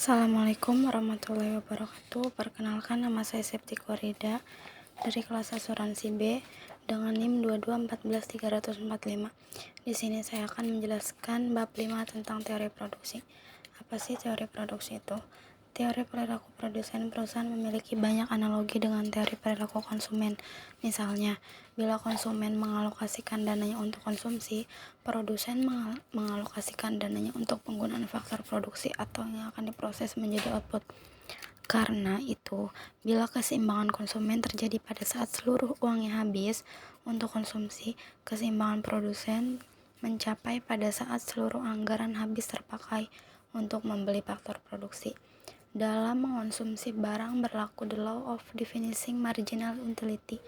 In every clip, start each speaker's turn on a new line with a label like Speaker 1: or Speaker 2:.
Speaker 1: Assalamualaikum warahmatullahi wabarakatuh. Perkenalkan, nama saya Septi Korida dari kelas asuransi B dengan NIM 2214345. Di sini saya akan menjelaskan bab 5 tentang teori produksi. Apa sih teori produksi itu? Teori perilaku produsen perusahaan memiliki banyak analogi dengan teori perilaku konsumen. Misalnya, bila konsumen mengalokasikan dananya untuk konsumsi, produsen mengalokasikan dananya untuk penggunaan faktor produksi atau yang akan diproses menjadi output. Karena itu, bila keseimbangan konsumen terjadi pada saat seluruh uangnya habis untuk konsumsi, keseimbangan produsen mencapai pada saat seluruh anggaran habis terpakai untuk membeli faktor produksi. Dalam mengonsumsi barang berlaku the law of diminishing marginal utility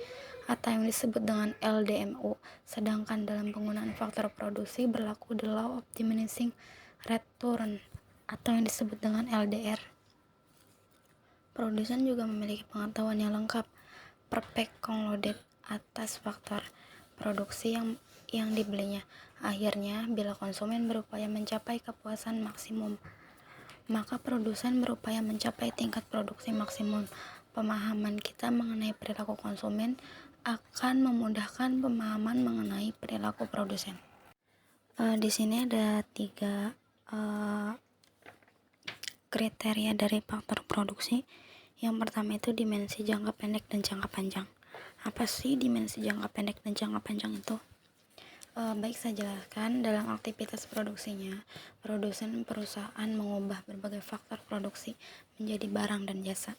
Speaker 1: atau yang disebut dengan LDMU, sedangkan dalam penggunaan faktor produksi berlaku the law of diminishing return atau yang disebut dengan LDR. Produsen juga memiliki pengetahuan yang lengkap, perfect concluded atas faktor produksi yang dibelinya. Akhirnya, bila konsumen berupaya mencapai kepuasan maksimum, maka produsen berupaya mencapai tingkat produksi maksimum. Pemahaman kita mengenai perilaku konsumen akan memudahkan pemahaman mengenai perilaku produsen. Di sini ada 3 kriteria dari faktor produksi. Yang pertama itu dimensi jangka pendek dan jangka panjang. Apa sih dimensi jangka pendek dan jangka panjang itu? Baik, saya jelaskan. Dalam aktivitas produksinya, produsen perusahaan mengubah berbagai faktor produksi menjadi barang dan jasa.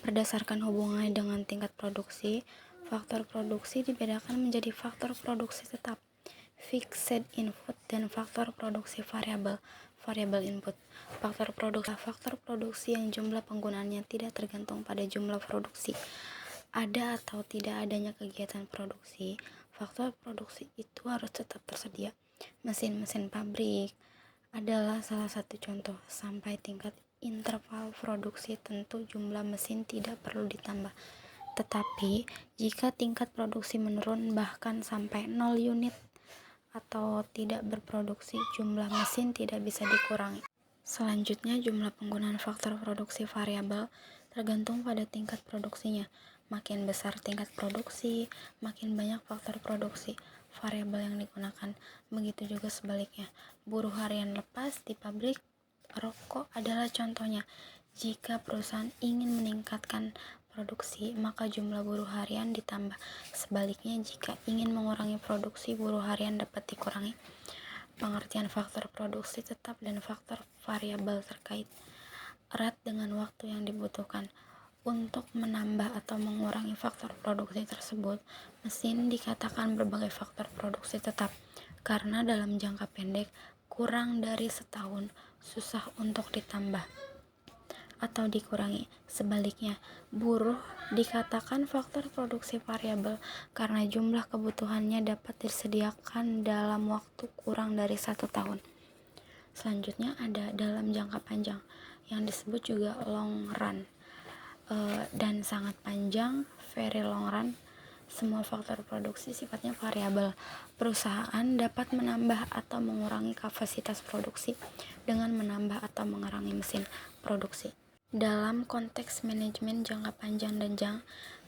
Speaker 1: Berdasarkan hubungannya dengan tingkat produksi, faktor produksi dibedakan menjadi faktor produksi tetap, fixed input, dan faktor produksi variabel, variable input. Faktor produksi yang jumlah penggunaannya tidak tergantung pada jumlah produksi. Ada atau tidak adanya kegiatan produksi, faktor produksi itu harus tetap tersedia. Mesin-mesin pabrik adalah salah satu contoh. Sampai tingkat interval produksi tentu jumlah mesin tidak perlu ditambah. Tetapi jika tingkat produksi menurun bahkan sampai 0 unit atau tidak berproduksi, jumlah mesin tidak bisa dikurangi. Selanjutnya, jumlah penggunaan faktor produksi variabel tergantung pada tingkat produksinya. Makin besar tingkat produksi, makin banyak faktor produksi variabel yang digunakan. Begitu juga sebaliknya. Buruh harian lepas di pabrik rokok adalah contohnya. Jika perusahaan ingin meningkatkan produksi, maka jumlah buruh harian ditambah. Sebaliknya, jika ingin mengurangi produksi, buruh harian dapat dikurangi. Pengertian faktor produksi tetap dan faktor variabel terkait erat dengan waktu yang dibutuhkan. Untuk menambah atau mengurangi faktor produksi tersebut, mesin dikatakan berbagai faktor produksi tetap, karena dalam jangka pendek, kurang dari setahun, susah untuk ditambah atau dikurangi. Sebaliknya, buruh dikatakan faktor produksi variabel karena jumlah kebutuhannya dapat disediakan dalam waktu kurang dari 1 tahun. Selanjutnya ada dalam jangka panjang yang disebut juga long run dan sangat panjang, very long run. Semua faktor produksi sifatnya variabel. Perusahaan dapat menambah atau mengurangi kapasitas produksi dengan menambah atau mengurangi mesin produksi. Dalam konteks manajemen jangka panjang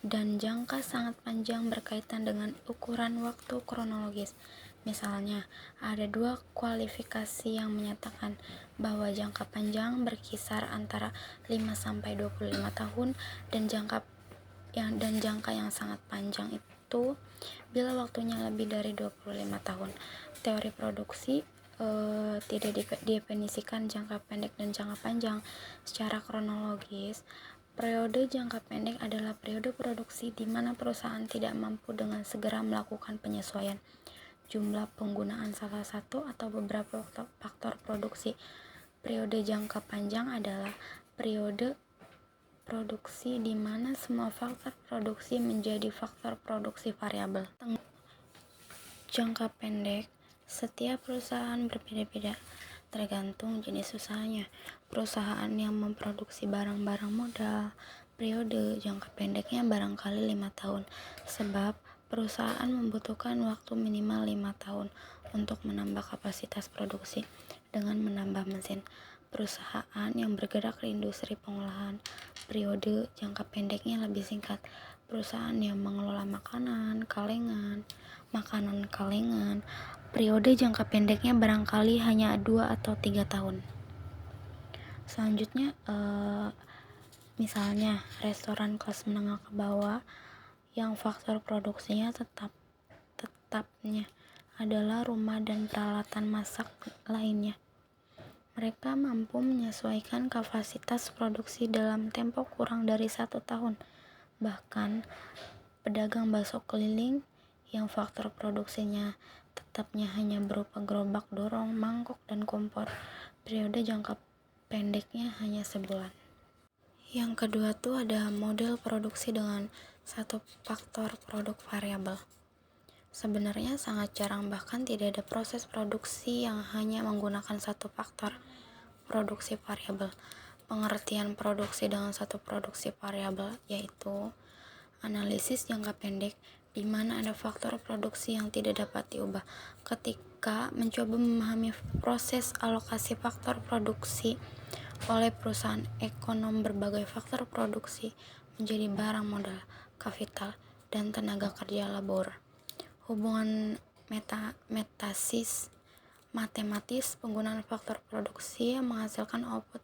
Speaker 1: dan jangka sangat panjang berkaitan dengan ukuran waktu kronologis. Misalnya, ada 2 kualifikasi yang menyatakan bahwa jangka panjang berkisar antara 5-25 tahun dan jangka yang sangat panjang itu bila waktunya lebih dari 25 tahun. Teori produksi tidak didefinisikan jangka pendek dan jangka panjang secara kronologis. Periode jangka pendek adalah periode produksi di mana perusahaan tidak mampu dengan segera melakukan penyesuaian jumlah penggunaan salah satu atau beberapa faktor produksi. Periode jangka panjang adalah periode produksi di mana semua faktor produksi menjadi faktor produksi variabel. Jangka pendek, setiap perusahaan berbeda-beda, tergantung jenis usahanya. Perusahaan yang memproduksi barang-barang modal, periode jangka pendeknya barangkali 5 tahun, sebab perusahaan membutuhkan waktu minimal 5 tahun untuk menambah kapasitas produksi dengan menambah mesin. perusahaan yang bergerak di industri pengolahan. Periode jangka pendeknya lebih singkat. Perusahaan yang mengelola makanan kalengan. Periode jangka pendeknya barangkali hanya 2 atau 3 tahun. Selanjutnya, misalnya restoran kelas menengah ke bawah yang faktor produksinya tetapnya adalah rumah dan peralatan masak lainnya. Mereka mampu menyesuaikan kapasitas produksi dalam tempo kurang dari 1 tahun. Bahkan, pedagang bakso keliling yang faktor produksinya tetapnya hanya berupa gerobak dorong, mangkok, dan kompor, periode jangka pendeknya hanya sebulan. Yang kedua tuh ada model produksi dengan satu faktor produk variabel. Sebenarnya sangat jarang, bahkan tidak ada proses produksi yang hanya menggunakan satu faktor produksi variabel. Pengertian produksi dengan satu produksi variabel yaitu analisis jangka pendek di mana ada faktor produksi yang tidak dapat diubah. Ketika mencoba memahami proses alokasi faktor produksi oleh perusahaan ekonom, berbagai faktor produksi menjadi barang modal, kapital, dan tenaga kerja labor. Hubungan matematis penggunaan faktor produksi yang menghasilkan output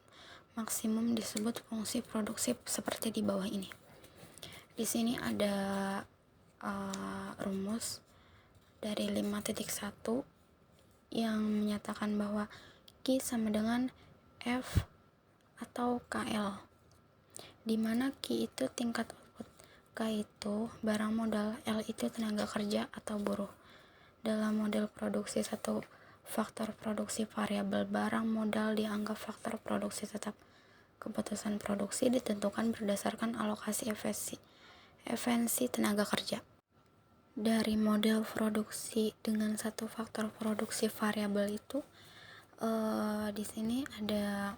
Speaker 1: maksimum disebut fungsi produksi seperti di bawah ini. Di sini ada rumus dari 5.1 yang menyatakan bahwa Q sama dengan F atau KL, di mana Q itu tingkat output, K itu barang modal, L itu tenaga kerja atau buruh. Dalam model produksi satu faktor produksi variabel, barang modal dianggap faktor produksi tetap. Keputusan produksi ditentukan berdasarkan alokasi efisiensi tenaga kerja. Dari model produksi dengan satu faktor produksi variabel itu, di sini ada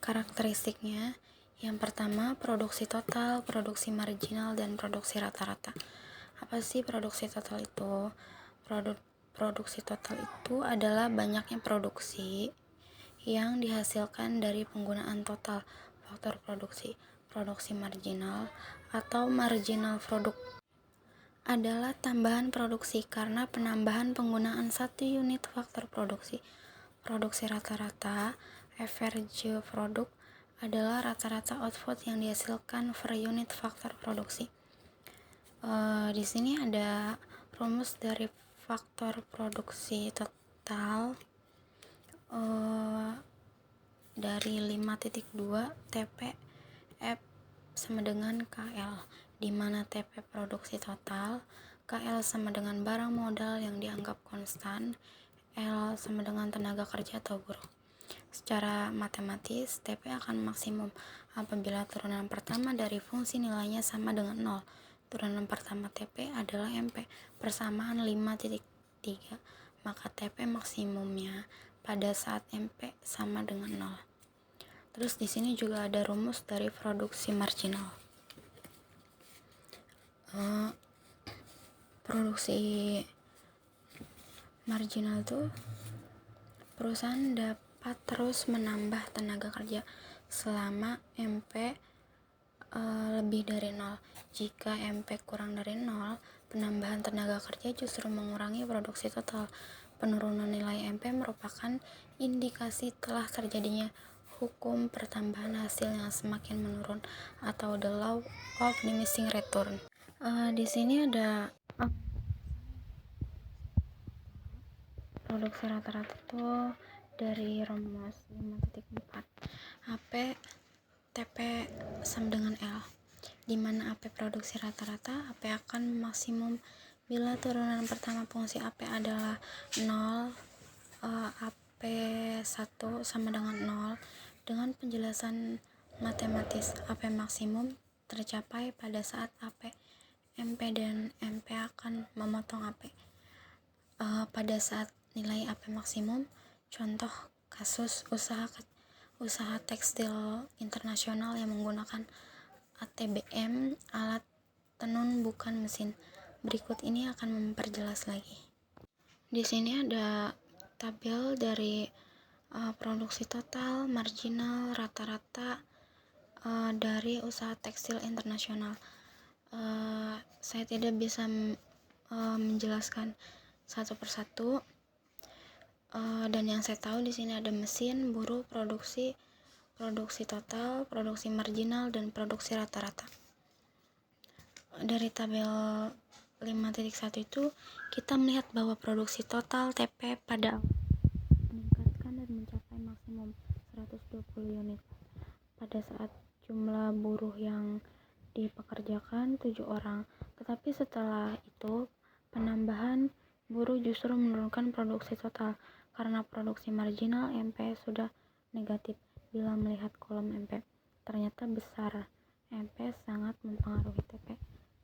Speaker 1: karakteristiknya. Yang pertama, produksi total, produksi marginal, dan produksi rata-rata. Apa sih produksi total itu? Produksi total itu adalah banyaknya produksi yang dihasilkan dari penggunaan total faktor produksi. Produksi marginal atau marginal produk adalah tambahan produksi karena penambahan penggunaan 1 unit faktor produksi. Produksi rata-rata, average produk, adalah rata-rata output yang dihasilkan per unit faktor produksi. Di sini ada rumus dari faktor produksi total dari 5.2 TP F sama dengan KL, di mana TP produksi total, KL sama dengan barang modal yang dianggap konstan, L sama dengan tenaga kerja atau buruh. Secara matematis, TP akan maksimum apabila turunan pertama dari fungsi nilainya sama dengan 0. Turunan pertama TP adalah MP, persamaan 5.3, maka TP maksimumnya pada saat MP sama dengan 0. Terus di sini juga ada rumus dari produksi marginal. Produksi marginal itu perusahaan dapat terus menambah tenaga kerja selama MP lebih dari 0. Jika MP kurang dari 0, penambahan tenaga kerja justru mengurangi produksi total. Penurunan nilai MP merupakan indikasi telah terjadinya hukum pertambahan hasil yang semakin menurun atau the law of diminishing return. Di sini ada produksi rata-rata tuh dari rumus 5.4 AP TP sama dengan L, di mana AP produksi rata-rata, AP akan maksimum bila turunan pertama fungsi AP adalah 0, AP1 sama dengan 0. Dengan penjelasan matematis, AP maksimum tercapai pada saat AP, MP, dan MP akan memotong AP. Pada saat nilai AP maksimum, contoh kasus usaha tekstil internasional yang menggunakan ATBM, alat tenun bukan mesin. Berikut ini akan memperjelas lagi. Di sini ada tabel dari produksi total, marginal, rata-rata dari usaha tekstil internasional. Saya tidak bisa menjelaskan satu persatu, dan yang saya tahu di sini ada mesin, buruh, produksi total, produksi marginal, dan produksi rata-rata. Dari tabel 5.1 itu kita melihat bahwa produksi total TP pada meningkatkan dan mencapai maksimum 120 unit pada saat jumlah buruh yang dipekerjakan 7 orang. Tetapi setelah itu penambahan buruh justru menurunkan produksi total karena produksi marginal MP sudah negatif. Bila melihat kolom MP, ternyata besar MP sangat mempengaruhi TP.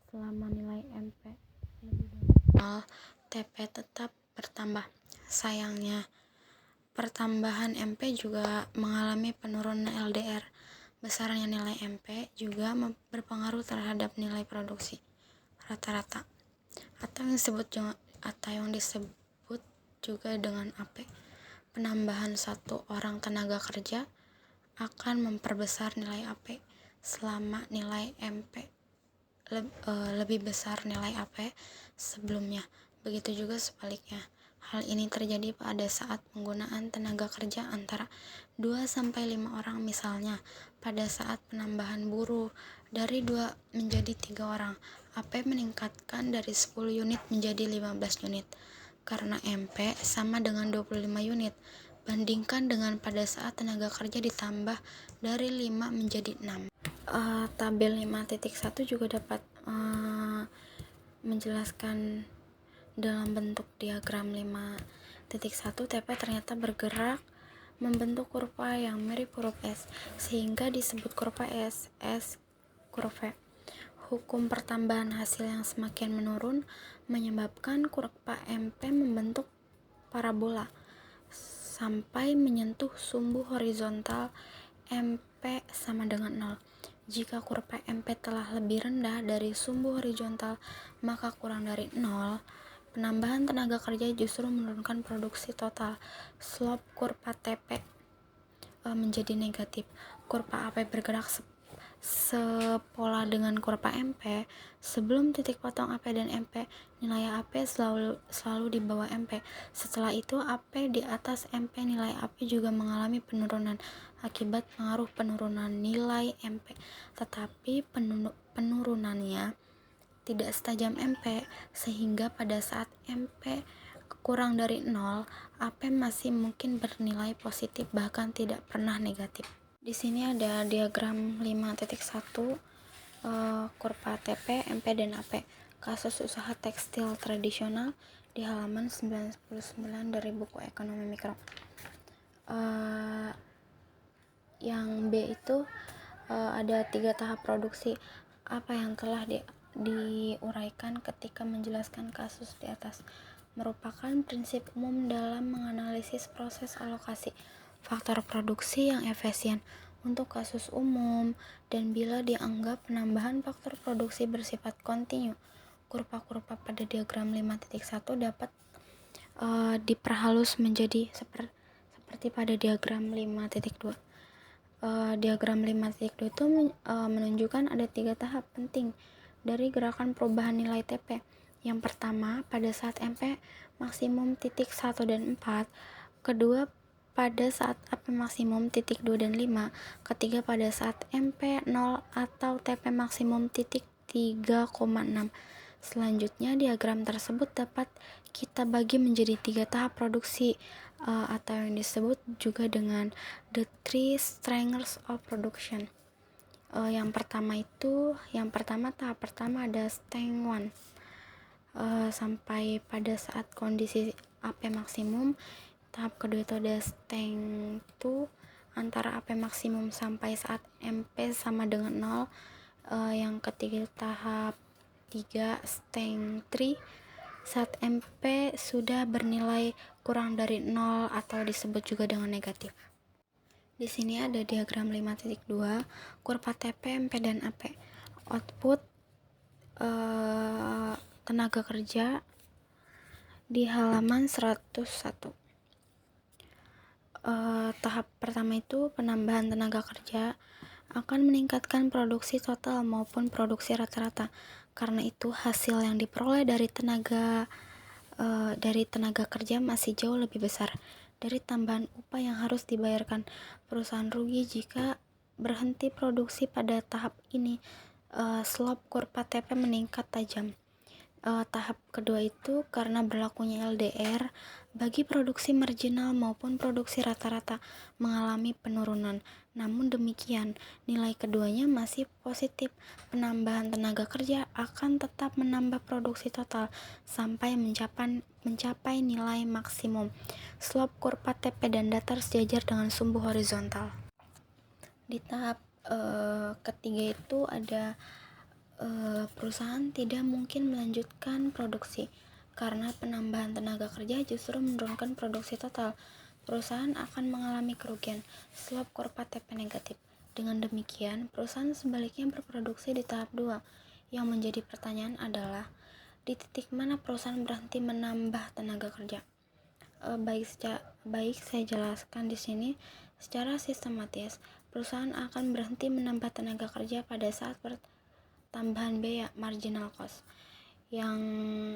Speaker 1: Selama nilai MP lebih dari 0, TP tetap bertambah. Sayangnya, pertambahan MP juga mengalami penurunan LDR. Besarnya nilai MP juga berpengaruh terhadap nilai produksi rata-rata atau yang disebut juga dengan AP. Penambahan satu orang tenaga kerja akan memperbesar nilai AP selama nilai MP lebih besar nilai AP sebelumnya. Begitu juga sebaliknya. Hal ini terjadi pada saat penggunaan tenaga kerja antara 2-5 orang. Misalnya, pada saat penambahan buruh dari 2 menjadi 3 orang, AP meningkatkan dari 10 unit menjadi 15 unit. Karena MP sama dengan 25 unit, bandingkan dengan pada saat tenaga kerja ditambah dari 5 menjadi 6. Tabel 5.1 juga dapat menjelaskan dalam bentuk diagram 5.1 TP ternyata bergerak membentuk kurva yang mirip huruf S sehingga disebut kurva S kurva. Hukum pertambahan hasil yang semakin menurun menyebabkan kurva MP membentuk parabola sampai menyentuh sumbu horizontal MP sama dengan 0. Jika kurva MP telah lebih rendah dari sumbu horizontal, maka kurang dari 0, penambahan tenaga kerja justru menurunkan produksi total. Slope kurva TP menjadi negatif. Kurva AP bergerak sepola dengan kurva MP. Sebelum titik potong AP dan MP, nilai AP selalu di bawah MP. Setelah itu AP di atas MP. Nilai AP juga mengalami penurunan akibat pengaruh penurunan nilai MP, tetapi penurunannya tidak setajam MP, sehingga pada saat MP kurang dari 0, AP masih mungkin bernilai positif, bahkan tidak pernah negatif. Di sini ada diagram 5.1 kurva TP, MP, dan AP. Kasus usaha tekstil tradisional di halaman 99 dari buku Ekonomi Mikro. Yang B itu ada 3 tahap produksi. Apa yang telah diuraikan ketika menjelaskan kasus di atas merupakan prinsip umum dalam menganalisis proses alokasi faktor produksi yang efisien untuk kasus umum, dan bila dianggap penambahan faktor produksi bersifat kontinu, kurva-kurva pada diagram 5.1 dapat diperhalus menjadi seperti pada diagram 5.2. Diagram 5.2 itu menunjukkan ada 3 tahap penting dari gerakan perubahan nilai TP. Yang pertama, pada saat MP maksimum titik 1 dan 4. Kedua, pada saat AP maksimum titik 2 dan 5. Ketiga, pada saat MP 0 atau TP maksimum titik 3,6. Selanjutnya, diagram tersebut dapat kita bagi menjadi 3 tahap produksi atau yang disebut juga dengan the three strengths of production. Yang pertama tahap pertama ada strength 1 sampai pada saat kondisi AP maksimum. Tahap kedua itu ada strength 2 antara AP maksimum sampai saat MP sama dengan 0. Yang ketiga tahap 3 strength 3 saat MP sudah bernilai kurang dari 0 atau disebut juga dengan negatif. Di sini ada diagram 5.2 kurva TP, MP, dan AP. Output tenaga kerja di halaman 101. Tahap pertama itu penambahan tenaga kerja akan meningkatkan produksi total maupun produksi rata-rata. Karena itu hasil yang diperoleh dari tenaga kerja masih jauh lebih besar dari tambahan upah yang harus dibayarkan. Perusahaan rugi jika berhenti produksi pada tahap ini. Slope kurva TP meningkat tajam. Tahap kedua itu karena berlakunya LDR bagi produksi marginal maupun produksi rata-rata mengalami penurunan. Namun demikian, nilai keduanya masih positif. Penambahan tenaga kerja akan tetap menambah produksi total sampai mencapai nilai maksimum. Slope kurva TP dan datar sejajar dengan sumbu horizontal. Di tahap ketiga itu ada perusahaan tidak mungkin melanjutkan produksi karena penambahan tenaga kerja justru menurunkan produksi total. Perusahaan akan mengalami kerugian. Slope kurva TP negatif. Dengan demikian, perusahaan sebaliknya berproduksi di tahap 2. Yang menjadi pertanyaan adalah di titik mana perusahaan berhenti menambah tenaga kerja. Baik saya jelaskan di sini. Secara sistematis, perusahaan akan berhenti menambah tenaga kerja pada saat tambahan biaya marginal cost yang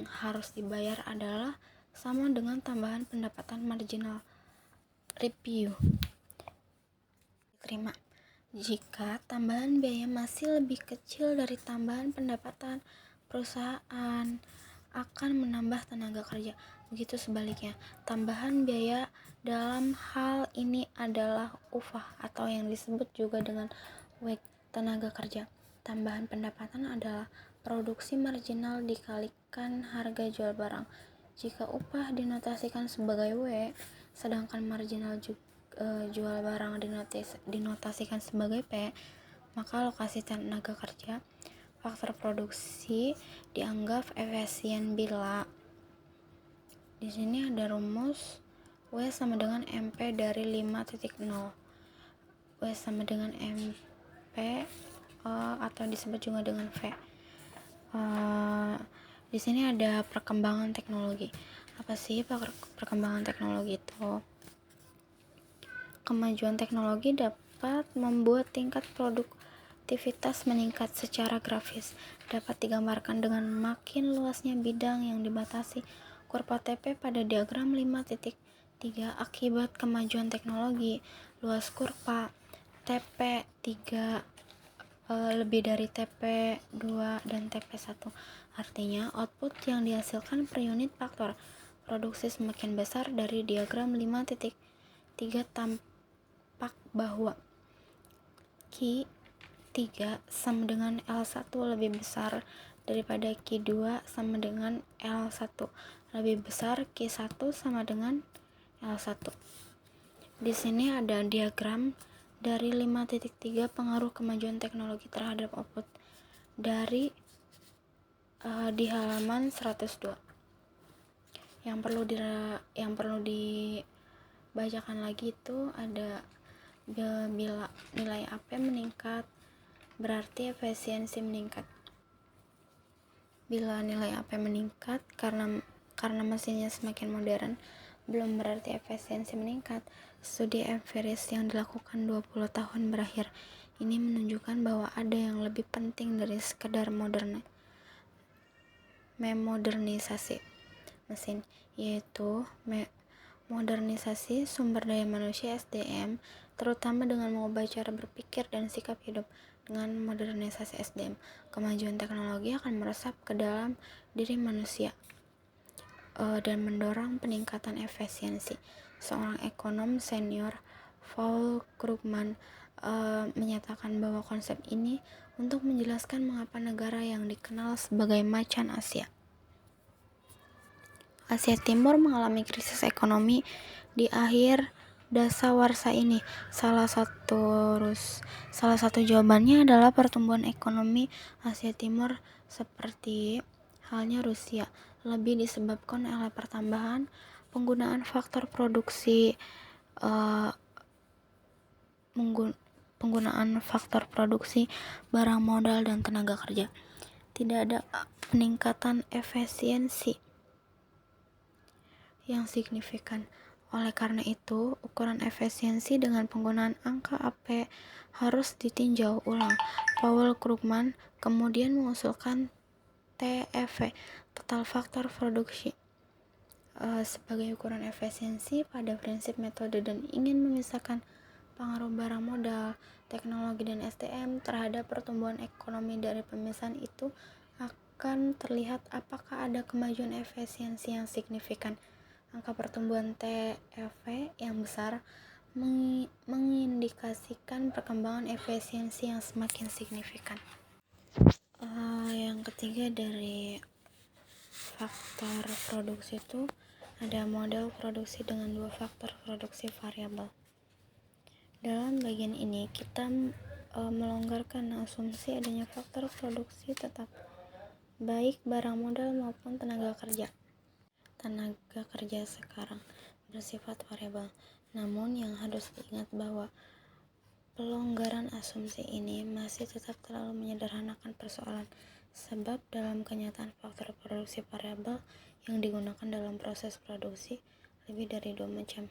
Speaker 1: harus dibayar adalah sama dengan tambahan pendapatan marginal review diterima. Jika tambahan biaya masih lebih kecil dari tambahan pendapatan, perusahaan akan menambah tenaga kerja. Begitu sebaliknya, tambahan biaya dalam hal ini adalah upah atau yang disebut juga dengan wage tenaga kerja. Tambahan pendapatan adalah produksi marginal dikalikan harga jual barang. Jika upah dinotasikan sebagai W, sedangkan marginal jual barang dinotasikan sebagai P, maka alokasi tenaga kerja faktor produksi dianggap efisien bila di sini ada rumus W sama dengan MP dari 5.0. W sama dengan MP atau disebut juga dengan V. Di sini ada perkembangan teknologi. Apa sih perkembangan teknologi itu? Kemajuan teknologi dapat membuat tingkat produktivitas meningkat secara grafis. Dapat digambarkan dengan makin luasnya bidang yang dibatasi. Kurva TP pada diagram 5.3 akibat kemajuan teknologi. Luas kurva TP3 lebih dari TP2 dan TP1. Artinya output yang dihasilkan per unit faktor produksi semakin besar. Dari diagram 5.3 tampak bahwa Q3 sama dengan L1 lebih besar daripada Q2 sama dengan L1. Lebih besar Q1 sama dengan L1. Di sini ada diagram dari 5.3 pengaruh kemajuan teknologi terhadap output dari di halaman 102. Yang perlu dibacakan lagi itu ada bila nilai AP meningkat berarti efisiensi meningkat. Bila nilai AP meningkat karena mesinnya semakin modern, belum berarti efisiensi meningkat. Studi empiris yang dilakukan 20 tahun berakhir ini menunjukkan bahwa ada yang lebih penting dari sekedar memodernisasi mesin, yaitu modernisasi sumber daya manusia SDM, terutama dengan mengubah cara berpikir dan sikap hidup. Dengan modernisasi SDM, kemajuan teknologi akan meresap ke dalam diri manusia dan mendorong peningkatan efisiensi. Seorang ekonom senior, Paul Krugman, menyatakan bahwa konsep ini untuk menjelaskan mengapa negara yang dikenal sebagai macan Asia Timur mengalami krisis ekonomi di akhir dasawarsa ini. Salah satu jawabannya adalah pertumbuhan ekonomi Asia Timur seperti halnya Rusia lebih disebabkan oleh penggunaan faktor produksi barang modal dan tenaga kerja. Tidak ada peningkatan efisiensi yang signifikan. Oleh karena itu, ukuran efisiensi dengan penggunaan angka AP harus ditinjau ulang. Paul Krugman kemudian mengusulkan TFP, Total Factor Produksi, sebagai ukuran efisiensi pada prinsip metode dan ingin memisahkan pengaruh barang modal, teknologi, dan SDM terhadap pertumbuhan ekonomi. Dari pemisahan itu akan terlihat apakah ada kemajuan efisiensi yang signifikan. Angka pertumbuhan TFP yang besar mengindikasikan perkembangan efisiensi yang semakin signifikan. Yang ketiga dari faktor produksi itu ada model produksi dengan 2 faktor produksi variabel. Dalam bagian ini kita melonggarkan asumsi adanya faktor produksi tetap, baik barang modal maupun tenaga kerja. Tenaga kerja sekarang bersifat variabel. Namun yang harus diingat bahwa pelonggaran asumsi ini masih tetap terlalu menyederhanakan persoalan, sebab dalam kenyataan faktor produksi variabel yang digunakan dalam proses produksi lebih dari 2 macam.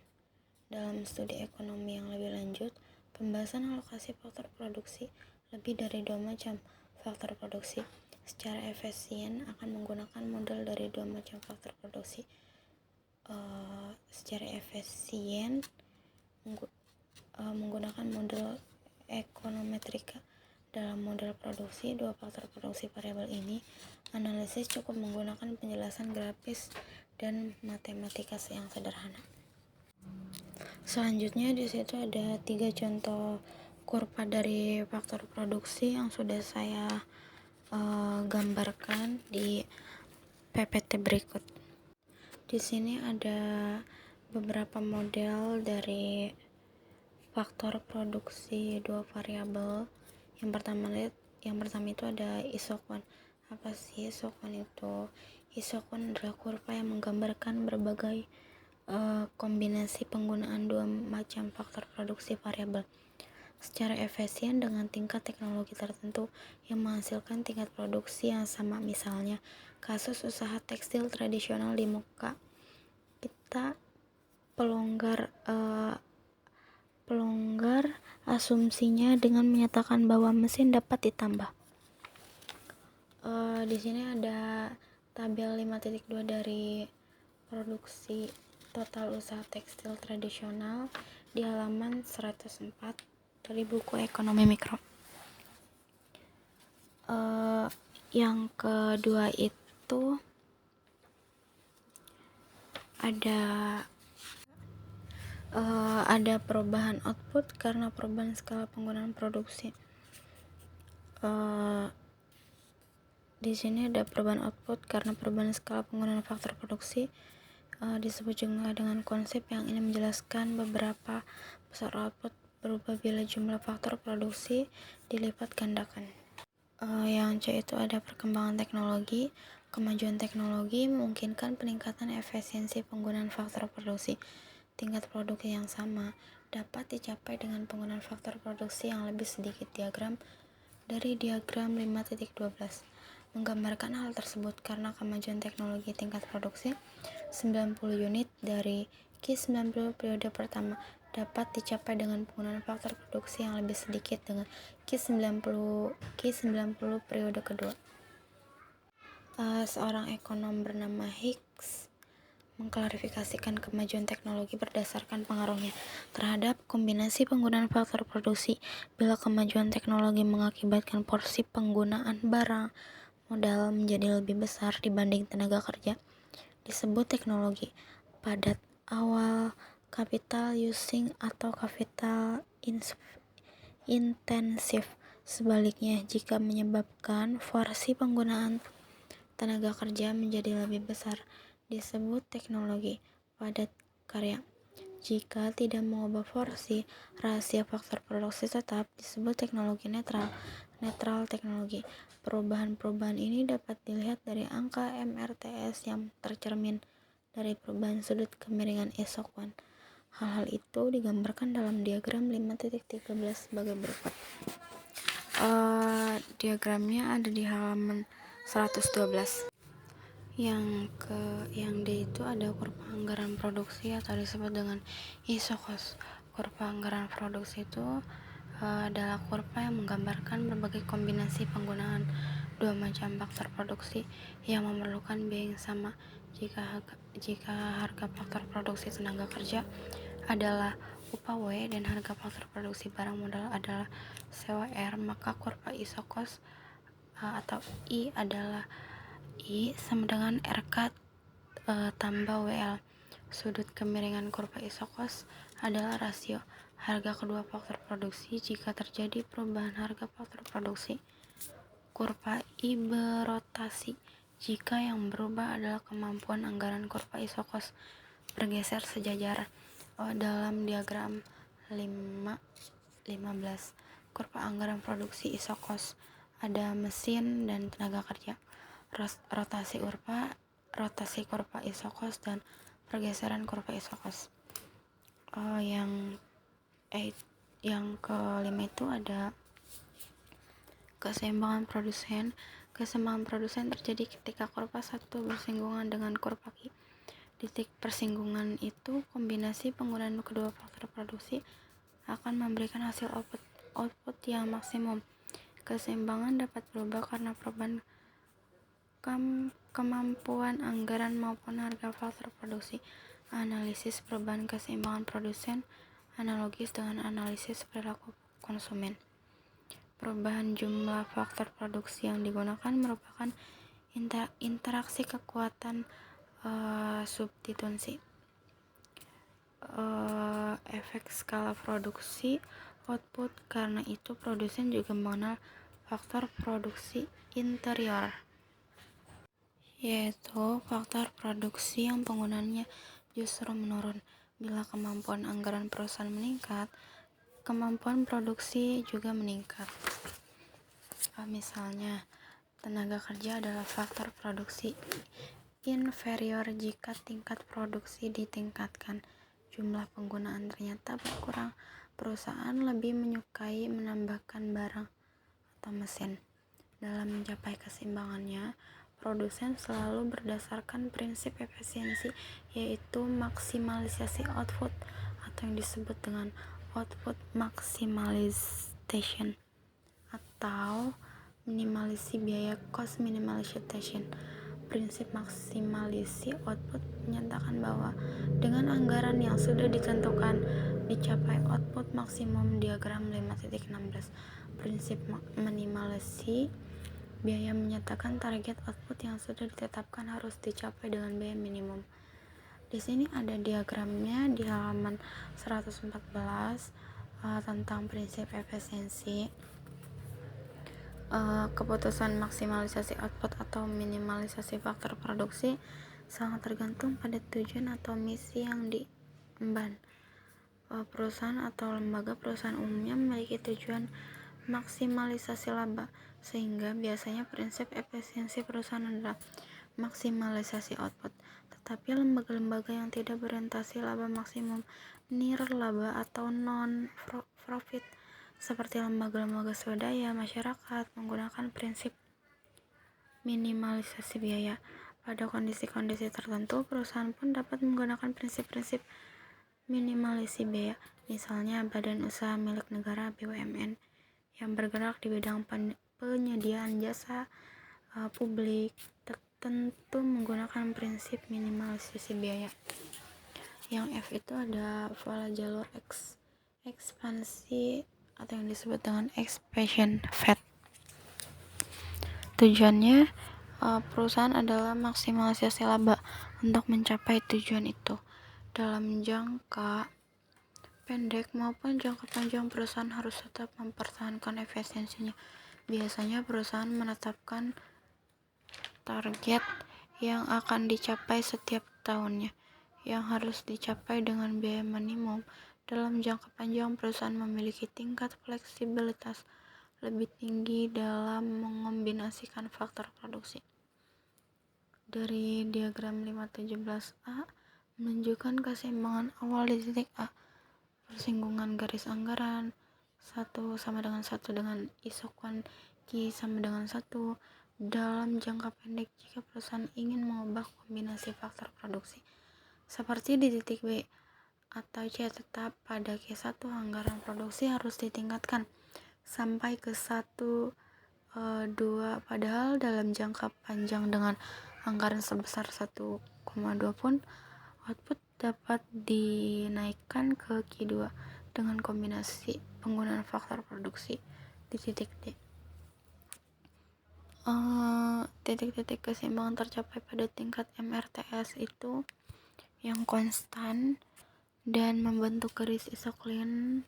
Speaker 1: Dalam studi ekonomi yang lebih lanjut, pembahasan alokasi faktor produksi lebih dari 2 macam faktor produksi secara efisien akan menggunakan model dari 2 macam faktor produksi. Secara efisien menggunakan model ekonometrika. Dalam model produksi 2 faktor produksi variabel ini, analisis cukup menggunakan penjelasan grafis dan matematika yang sederhana. Selanjutnya di situ ada 3 contoh kurva dari faktor produksi yang sudah saya gambarkan di PPT berikut. Di sini ada beberapa model dari faktor produksi 2 variabel. Yang pertama itu ada isokon. Apa sih isokon itu? Isokon adalah kurva yang menggambarkan berbagai kombinasi penggunaan 2 macam faktor produksi variabel secara efisien dengan tingkat teknologi tertentu yang menghasilkan tingkat produksi yang sama. Misalnya, kasus usaha tekstil tradisional di muka. Kita pelonggar asumsinya dengan menyatakan bahwa mesin dapat ditambah. Di sini ada tabel 5.2 dari produksi total usaha tekstil tradisional di halaman 104 dari buku ekonomi mikro. Yang kedua itu ada perubahan output karena perubahan skala penggunaan produksi. Di sini ada perubahan output karena perubahan skala penggunaan faktor produksi. Disebut juga dengan konsep yang ini menjelaskan beberapa besar output berubah bila jumlah faktor produksi dilipat gandakan. Yang C itu ada perkembangan teknologi. Kemajuan teknologi memungkinkan peningkatan efisiensi penggunaan faktor produksi. Tingkat produksi yang sama dapat dicapai dengan penggunaan faktor produksi yang lebih sedikit. Diagram dari diagram 5.12 menggambarkan hal tersebut karena kemajuan teknologi tingkat produksi 90 unit dari Q90 periode pertama dapat dicapai dengan penggunaan faktor produksi yang lebih sedikit dengan Q90 periode kedua. Seorang ekonom bernama Hicks mengklarifikasikan kemajuan teknologi berdasarkan pengaruhnya terhadap kombinasi penggunaan faktor produksi. Bila kemajuan teknologi mengakibatkan porsi penggunaan barang modal menjadi lebih besar dibanding tenaga kerja, disebut teknologi padat awal, capital using atau capital intensif. Sebaliknya, jika menyebabkan porsi penggunaan tenaga kerja menjadi lebih besar, disebut teknologi padat karya. Jika tidak mengubah porsi rahasia faktor produksi tetap, disebut teknologi netral teknologi. Perubahan-perubahan ini dapat dilihat dari angka MRTS yang tercermin dari perubahan sudut kemiringan isokon. Hal-hal itu digambarkan dalam diagram 5.13 sebagai berikut. Diagramnya ada di halaman 112. Yang D itu ada kurva anggaran produksi atau disebut dengan ISO cost. Kurva anggaran produksi itu adalah kurva yang menggambarkan berbagai kombinasi penggunaan dua macam faktor produksi yang memerlukan biaya yang sama. Jika harga faktor produksi tenaga kerja adalah upah W dan harga faktor produksi barang modal adalah sewa R, maka kurva ISO cost atau I adalah I sama dengan RK tambah WL. Sudut kemiringan kurva ISO cost adalah rasio harga kedua faktor produksi jika terjadi perubahan harga faktor produksi. Kurva I berotasi jika yang berubah adalah kemampuan anggaran. Kurva ISO cost bergeser sejajar. Dalam diagram 15, kurva anggaran produksi ISO cost ada mesin dan tenaga kerja, rotasi kurva ISO cost dan pergeseran kurva ISO cost. Yang kelima itu ada keseimbangan produsen. Keseimbangan produsen terjadi ketika kurva 1 bersinggungan dengan kurva Q. Titik persinggungan itu kombinasi penggunaan kedua faktor produksi akan memberikan hasil output yang maksimum. Keseimbangan dapat berubah karena perubahan kemampuan anggaran maupun harga faktor produksi. Analisis perubahan keseimbangan produsen analogis dengan analisis perilaku konsumen. Perubahan jumlah faktor produksi yang digunakan merupakan interaksi kekuatan substitusi. Efek skala produksi output. Karena itu produsen juga mengenal faktor produksi interior, yaitu faktor produksi yang penggunaannya justru menurun. Bila kemampuan anggaran perusahaan meningkat, kemampuan produksi juga meningkat. Misalnya, tenaga kerja adalah faktor produksi inferior. Jika tingkat produksi ditingkatkan, jumlah penggunaan ternyata berkurang. Perusahaan lebih menyukai menambahkan barang atau mesin. Dalam mencapai keseimbangannya, produsen selalu berdasarkan prinsip efisiensi, yaitu maksimalisasi output atau yang disebut dengan output maximization atau minimalisi biaya, cost minimization. Prinsip maksimalisi output menyatakan bahwa dengan anggaran yang sudah ditentukan dicapai output maksimum. Diagram 5.16. Prinsip minimalisi biaya menyatakan target output yang sudah ditetapkan harus dicapai dengan biaya minimum. Di sini ada diagramnya di halaman 114 tentang prinsip efisiensi. Keputusan maksimalisasi output atau minimalisasi faktor produksi sangat tergantung pada tujuan atau misi yang diemban. Perusahaan atau lembaga perusahaan umumnya memiliki tujuan maksimalisasi laba, sehingga biasanya prinsip efisiensi perusahaan adalah maksimalisasi output. Tetapi lembaga-lembaga yang tidak berorientasi laba maksimum, near laba atau non-profit, seperti lembaga-lembaga swadaya masyarakat, menggunakan prinsip minimalisasi biaya. Pada kondisi-kondisi tertentu, perusahaan pun dapat menggunakan prinsip-prinsip minimalisi biaya. Misalnya, badan usaha milik negara BUMN yang bergerak di bidang penyediaan jasa publik tentu menggunakan prinsip minimalisasi biaya. Yang F itu ada pola jalur ekspansi atau yang disebut dengan expansion fat. Tujuannya perusahaan adalah maksimalisasi laba. Untuk mencapai tujuan itu, dalam jangka pendek maupun jangka panjang, perusahaan harus tetap mempertahankan efisiensinya. Biasanya perusahaan menetapkan target yang akan dicapai setiap tahunnya, yang harus dicapai dengan biaya minimum. Dalam jangka panjang, perusahaan memiliki tingkat fleksibilitas lebih tinggi dalam mengombinasikan faktor produksi. Dari diagram 5.17a menunjukkan keseimbangan awal di titik A. Persinggungan garis anggaran 1 sama dengan 1 dengan isokuan Q sama dengan 1. dalam jangka pendek jika perusahaan ingin mengubah kombinasi faktor produksi seperti di titik B atau C. Tetap pada Q1 anggaran produksi harus ditingkatkan sampai ke 1, 2, padahal dalam jangka panjang dengan anggaran sebesar 1,2 pun output dapat dinaikkan ke Q2 dengan kombinasi penggunaan faktor produksi di titik D. Titik-titik keseimbangan tercapai pada tingkat MRTS itu yang konstan dan membentuk garis isoklin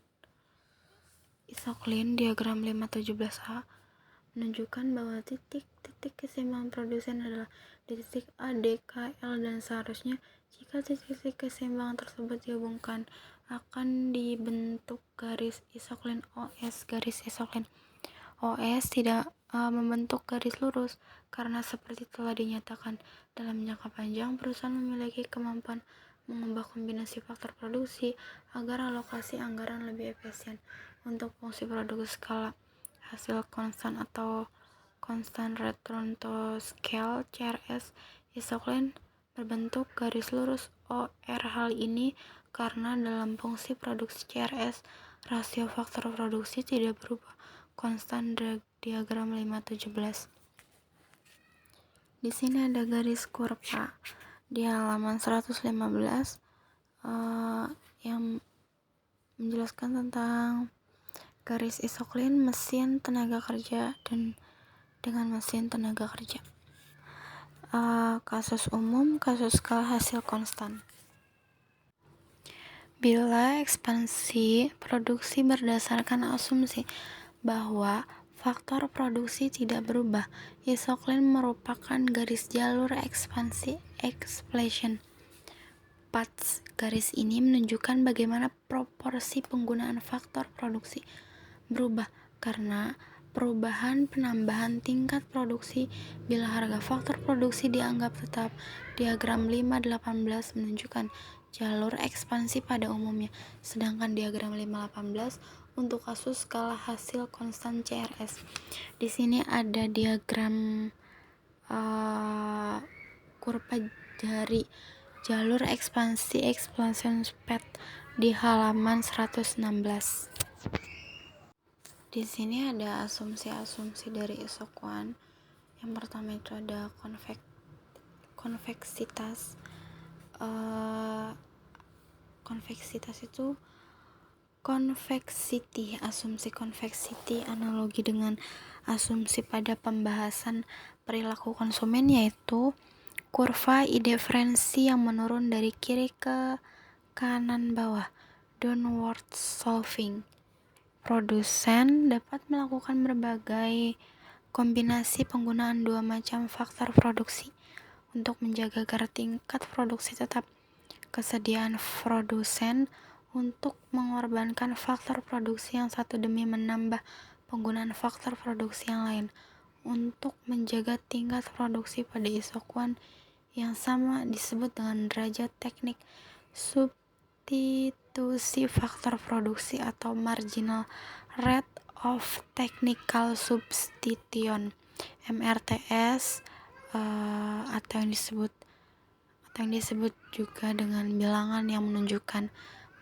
Speaker 1: diagram 517A menunjukkan bahwa titik-titik keseimbangan produsen adalah di titik A, D, K, L, dan seharusnya jika titik-titik keseimbangan tersebut dihubungkan akan dibentuk garis isoklin OS. Garis isoklin OS tidak membentuk garis lurus karena seperti telah dinyatakan dalam jangka panjang perusahaan memiliki kemampuan mengubah kombinasi faktor produksi agar alokasi anggaran lebih efisien. Untuk fungsi produk skala hasil konstan atau constant return to scale CRS, isoklin berbentuk garis lurus OR. Hal ini karena dalam fungsi produksi CRS rasio faktor produksi tidak berubah, konstan diagram 517. Di sini ada garis kurva di halaman 115 yang menjelaskan tentang garis isoklin mesin tenaga kerja dan dengan mesin tenaga kerja. Kasus umum, kasus skala hasil konstan. Bila ekspansi produksi berdasarkan asumsi bahwa faktor produksi tidak berubah, isoklin merupakan garis jalur ekspansi (expansion paths). Garis ini menunjukkan bagaimana proporsi penggunaan faktor produksi berubah karena perubahan penambahan tingkat produksi. Bila harga faktor produksi dianggap tetap, diagram 518 menunjukkan jalur ekspansi pada umumnya, sedangkan diagram 518 untuk kasus skala hasil konstan CRS. Di sini ada diagram kurva dari jalur ekspansi expansion path di halaman 116. Di sini ada asumsi-asumsi dari isokuan. Yang pertama itu ada konveksitas. Konveksitas itu convexity. Asumsi convexity analogi dengan asumsi pada pembahasan perilaku konsumen, yaitu kurva I-diferensi yang menurun dari kiri ke kanan bawah, downward sloping. Produsen dapat melakukan berbagai kombinasi penggunaan dua macam faktor produksi untuk menjaga agar tingkat produksi tetap. Kesediaan produsen untuk mengorbankan faktor produksi yang satu demi menambah penggunaan faktor produksi yang lain untuk menjaga tingkat produksi pada isokuan yang sama disebut dengan derajat teknik substitusi faktor produksi atau marginal rate of technical substitution MRTS, atau yang disebut juga dengan bilangan yang menunjukkan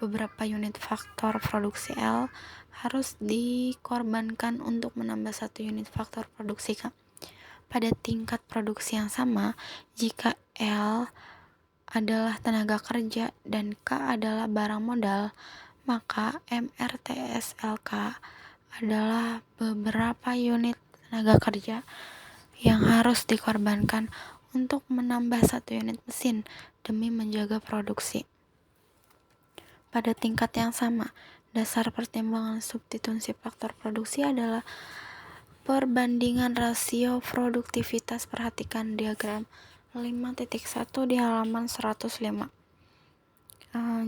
Speaker 1: beberapa unit faktor produksi L harus dikorbankan untuk menambah satu unit faktor produksi K pada tingkat produksi yang sama. Jika L adalah tenaga kerja dan K adalah barang modal, maka MRTS LK adalah beberapa unit tenaga kerja yang harus dikorbankan untuk menambah satu unit mesin demi menjaga produksi. Pada tingkat yang sama, dasar pertimbangan substitusi faktor produksi adalah perbandingan rasio produktivitas. Perhatikan diagram 5.1 di halaman 105.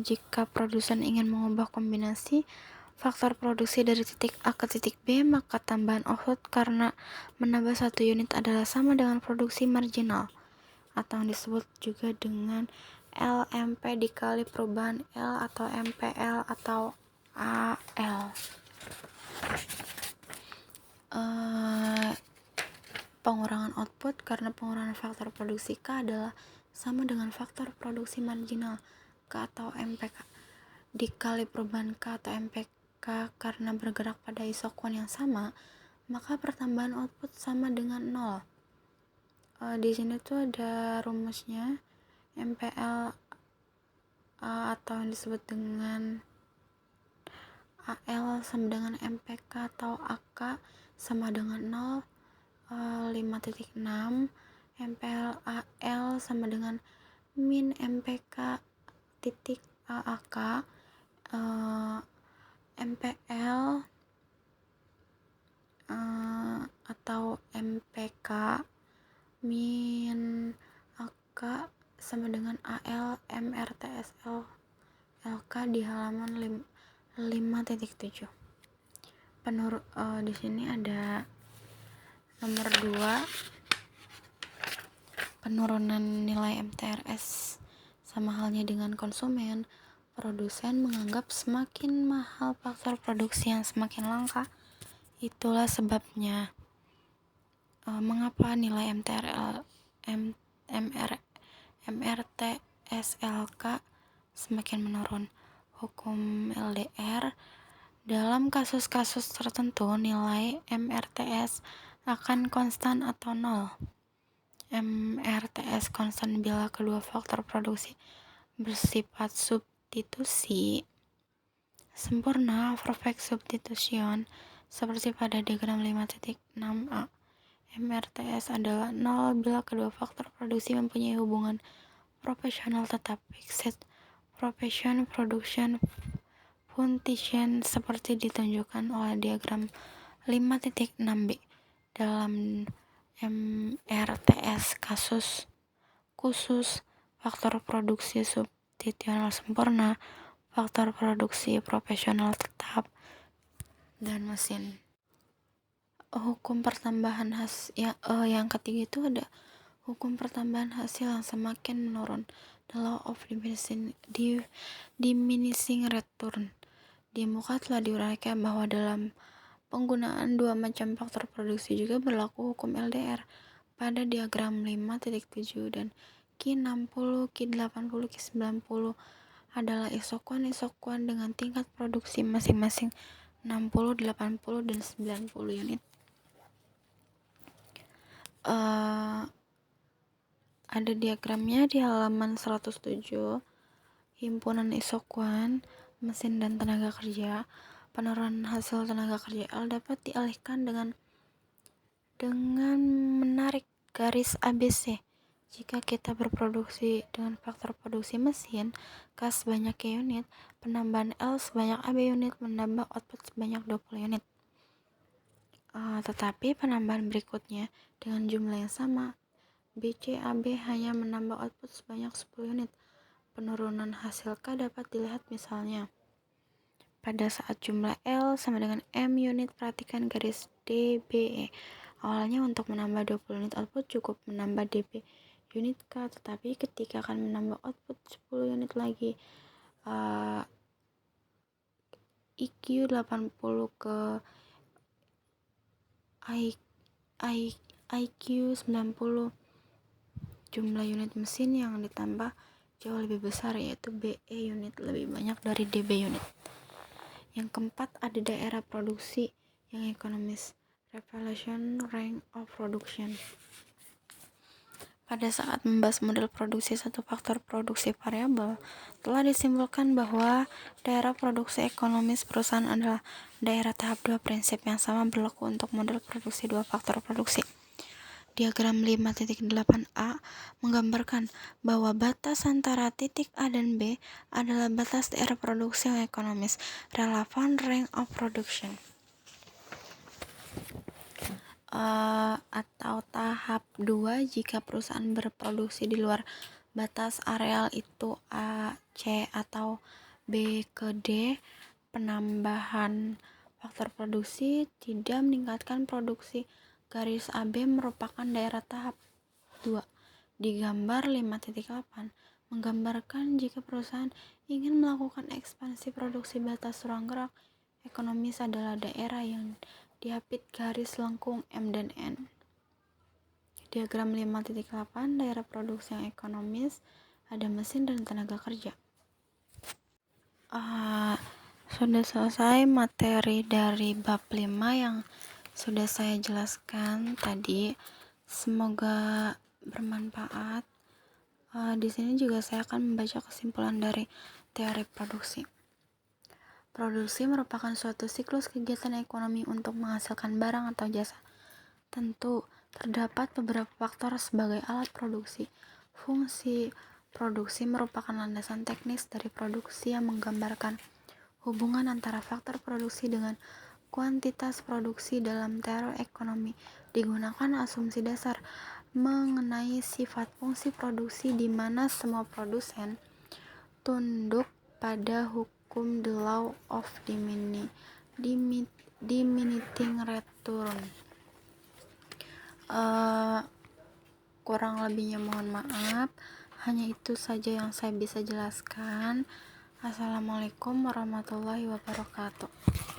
Speaker 1: Jika produsen ingin mengubah kombinasi faktor produksi dari titik A ke titik B, maka tambahan output karena menambah satu unit adalah sama dengan produksi marginal, atau yang disebut juga dengan LMP dikali perubahan L atau MPL atau AL. pengurangan output karena pengurangan faktor produksi K adalah sama dengan faktor produksi marginal K atau MPK dikali perubahan K atau MPK karena bergerak pada isokuan yang sama, maka pertambahan output sama dengan 0. Di sini tuh ada rumusnya MPL atau yang disebut dengan AL sama dengan MPK atau AK sama dengan 0, 5.6, MPL AL sama dengan min MPK titik AK, MPL atau MPK min AK sama dengan AL MRTSL LK di halaman 5.7. Di sini ada nomor 2, penurunan nilai MTRS. Sama halnya dengan konsumen, produsen menganggap semakin mahal faktor produksi yang semakin langka. Itulah sebabnya mengapa nilai MRTSLK semakin menurun. Hukum LDR, dalam kasus-kasus tertentu nilai MRTS akan konstan atau 0. MRTS konstan bila kedua faktor produksi bersifat substitusi sempurna, perfect substitution, seperti pada diagram 5.6a. MRTS adalah 0 bila kedua faktor produksi mempunyai hubungan proporsional tetap fixed production function seperti ditunjukkan oleh diagram 5.6b. Dalam MRTS kasus khusus, faktor produksi substitusional sempurna, faktor produksi proporsional tetap, dan mesin. Hukum pertambahan yang ketiga itu ada hukum pertambahan hasil yang semakin menurun, the law of diminishing return. Di muka telah diuraikan bahwa dalam penggunaan dua macam faktor produksi juga berlaku hukum LDR. Pada diagram 5.7 dan Q60, Q80, Q90 adalah isokuan dengan tingkat produksi masing-masing 60, 80, dan 90 unit. Ada diagramnya di halaman 107. Himpunan isokuan mesin dan tenaga kerja. Penurunan hasil tenaga kerja L dapat dialihkan dengan menarik garis ABC. Jika kita berproduksi dengan faktor produksi mesin K sebanyak Q unit, penambahan L sebanyak AB unit menambah output sebanyak 20 unit. Tetapi penambahan berikutnya dengan jumlah yang sama, BCAB hanya menambah output sebanyak 10 unit. Penurunan hasil K dapat dilihat misalnya pada saat jumlah L sama dengan M unit. Perhatikan garis DBE. Awalnya untuk menambah 20 unit output cukup menambah DB unit K, tetapi ketika akan menambah output 10 unit lagi, IQ 80 ke IQ 90, jumlah unit mesin yang ditambah jauh lebih besar, yaitu BE unit lebih banyak dari DB unit. Yang keempat, ada daerah produksi yang ekonomis, revelation range of production. Pada saat membahas model produksi satu faktor produksi variabel, telah disimpulkan bahwa daerah produksi ekonomis perusahaan adalah daerah tahap 2. Prinsip yang sama berlaku untuk model produksi dua faktor produksi. Diagram 5.8a menggambarkan bahwa batas antara titik A dan B adalah batas daerah produksi yang ekonomis, relevant range of production. Atau tahap 2 jika perusahaan berproduksi di luar batas areal itu A, C, atau B ke D. Penambahan faktor produksi tidak meningkatkan produksi. Garis AB merupakan daerah tahap 2. Di gambar 5.8 menggambarkan jika perusahaan ingin melakukan ekspansi produksi batas ruang gerak ekonomis adalah daerah yang diapit garis lengkung M dan N. Diagram 5.8, daerah produksi yang ekonomis, ada mesin dan tenaga kerja. Sudah selesai materi dari bab 5 yang sudah saya jelaskan tadi. Semoga bermanfaat. Di sini juga saya akan membaca kesimpulan dari teori produksi. Produksi merupakan suatu siklus kegiatan ekonomi untuk menghasilkan barang atau jasa. Tentu, terdapat beberapa faktor sebagai alat produksi. Fungsi produksi merupakan landasan teknis dari produksi yang menggambarkan hubungan antara faktor produksi dengan kuantitas produksi. Dalam teori ekonomi digunakan asumsi dasar mengenai sifat fungsi produksi di mana semua produsen tunduk pada hukum the law of diminishing return. Kurang lebihnya mohon maaf. Hanya itu saja yang saya bisa jelaskan. Assalamualaikum warahmatullahi wabarakatuh.